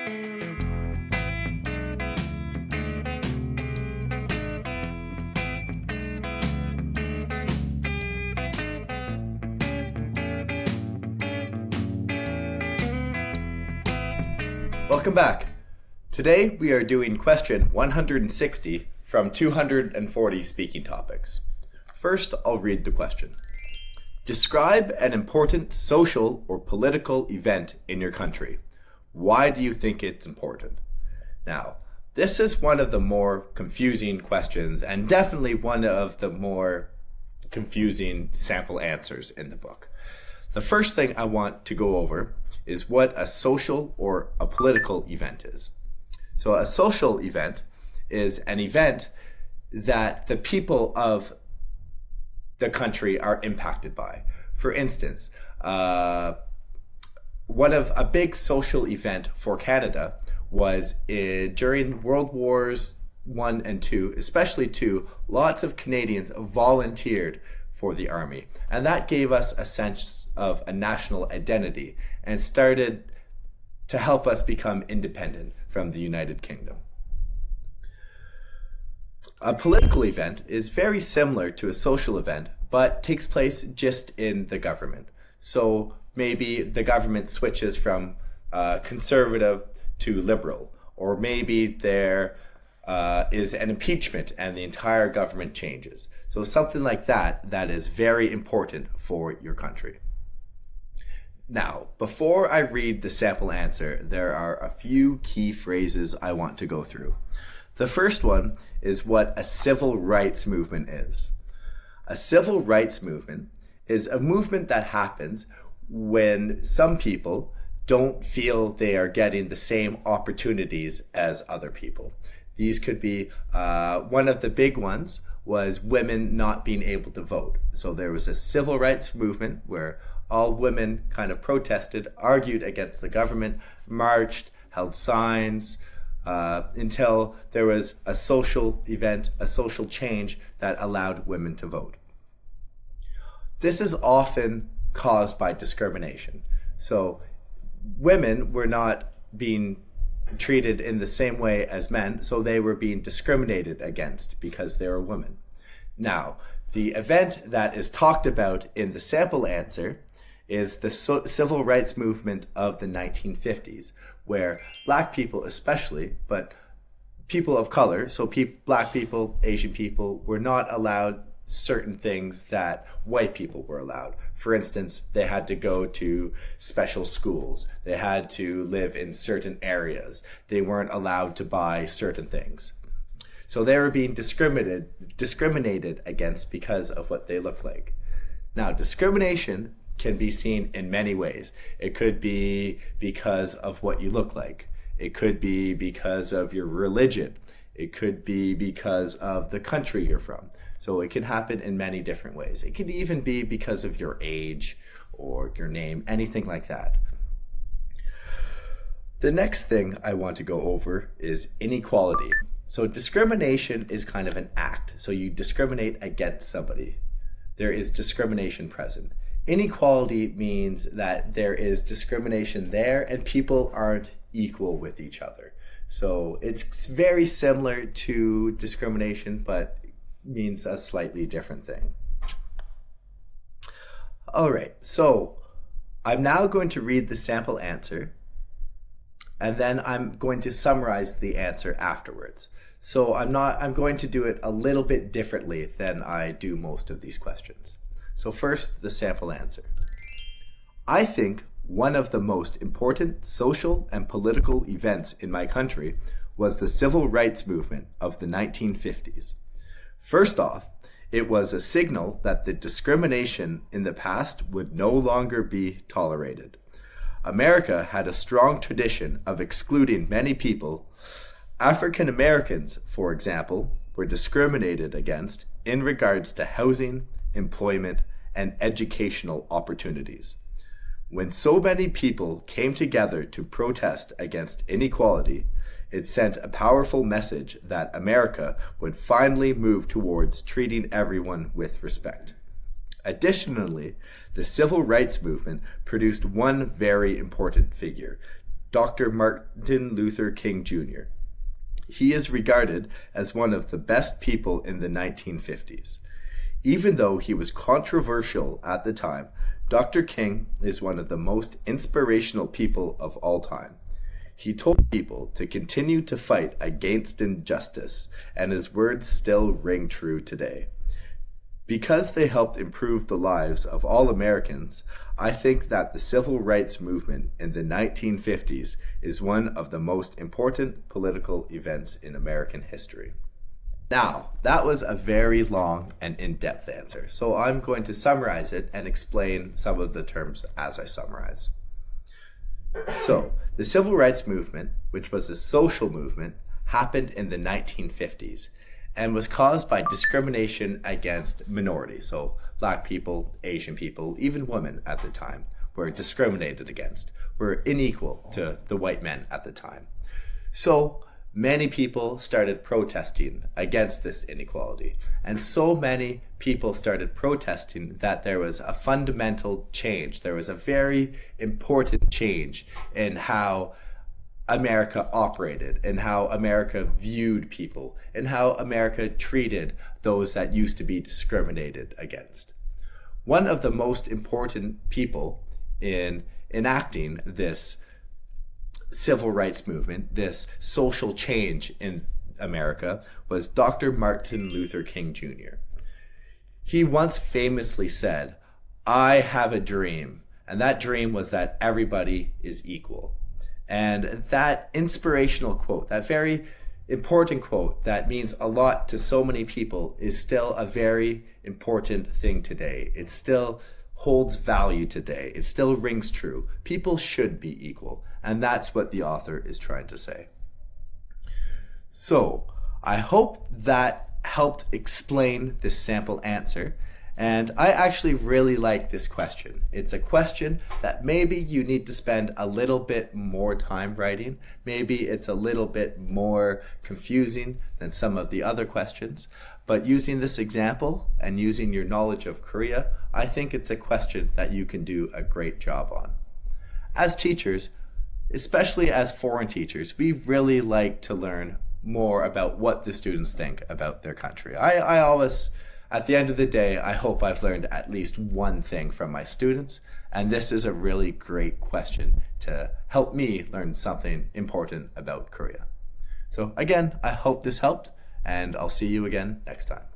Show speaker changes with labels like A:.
A: Welcome back. Today we are doing question 160 from 240 speaking topics. First, I'll read the question. Describe an important social or political event in your country. Why do you think it's important? Now, this is one of the more confusing questions and definitely one of the more confusing sample answers in the book. The first thing I want to go over is what a social or a political event is. So a social event is an event that the people of the country are impacted by. For instance, a big social event for Canada was during World Wars I and II, especially II, lots of Canadians volunteered for the army. And that gave us a sense of a national identity and started to help us become independent from the United Kingdom. A political event is very similar to a social event, but takes place just in the government. So maybe the government switches from conservative to liberal, or maybe there is an impeachment and the entire government changes. So something like that is very important for your country. Now, before I read the sample answer, there are a few key phrases I want to go through. The first one is what a civil rights movement is. A civil rights movement is a movement that happens when some people don't feel they are getting the same opportunities as other people. These could be, one of the big ones was women not being able to vote. So there was a civil rights movement where all women kind of protested, argued against the government, marched, held signs, until there was a social event, a social change that allowed women to vote. This is often caused by discrimination. So women were not being treated in the same way as men, so they were being discriminated against because they were women. Now, the event that is talked about in the sample answer is the civil rights movement of the 1950s, where Black people especially, but people of color, so Black people, Asian people, were not allowed certain things that white people were allowed. For instance, they had to go to special schools. They had to live in certain areas. They weren't allowed to buy certain things. So they were being discriminated against because of what they looked like. Now, discrimination can be seen in many ways. It could be because of what you look like. It could be because of your religion. It could be because of the country you're from. So it can happen in many different ways. It could even be because of your age or your name, anything like that. The next thing I want to go over is inequality. So discrimination is kind of an act. So you discriminate against somebody. There is discrimination present. Inequality means that there is discrimination there and people aren't equal with each other. So it's very similar to discrimination, but means a slightly different thing. All right, so I'm now going to read the sample answer, and then I'm going to summarize the answer afterwards. So I'm going to do it a little bit differently than I do most of these questions. So first, the sample answer. I think one of the most important social and political events in my country was the civil rights movement of the 1950s. First off, it was a signal that the discrimination in the past would no longer be tolerated. America had a strong tradition of excluding many people. African Americans, for example, were discriminated against in regards to housing, employment, and educational opportunities. When so many people came together to protest against inequality, it sent a powerful message that America would finally move towards treating everyone with respect. Additionally, the civil rights movement produced one very important figure, Dr. Martin Luther King Jr. He is regarded as one of the best people in the 1950s. Even though he was controversial at the time, Dr. King is one of the most inspirational people of all time. He told people to continue to fight against injustice, and his words still ring true today. Because they helped improve the lives of all Americans, I think that the civil rights movement in the 1950s is one of the most important political events in American history. Now, that was a very long and in-depth answer, so I'm going to summarize it and explain some of the terms as I summarize. So, the civil rights movement, which was a social movement, happened in the 1950s and was caused by discrimination against minorities. So black people, Asian people, even women at the time were discriminated against, were unequal to the white men at the time. So many people started protesting against this inequality. And so many people started protesting that there was a fundamental change. There was a very important change in how America operated and how America viewed people and how America treated those that used to be discriminated against. One of the most important people in enacting this civil rights movement, this social change in America, was Dr. Martin Luther King Jr. He once famously said, "I have a dream," and that dream was that everybody is equal. And that inspirational quote, that very important quote that means a lot to so many people, is still a very important thing today. It still holds value today. It still rings true. People should be equal. And that's what the author is trying to say. So I hope that helped explain this sample answer. And I actually really like this question. It's a question that maybe you need to spend a little bit more time writing. Maybe it's a little bit more confusing than some of the other questions. But using this example and using your knowledge of Korea, I think it's a question that you can do a great job on. As teachers, especially as foreign teachers, we really like to learn more about what the students think about their country. I always, at the end of the day, I hope I've learned at least one thing from my students, and this is a really great question to help me learn something important about Korea. So again, I hope this helped, and I'll see you again next time.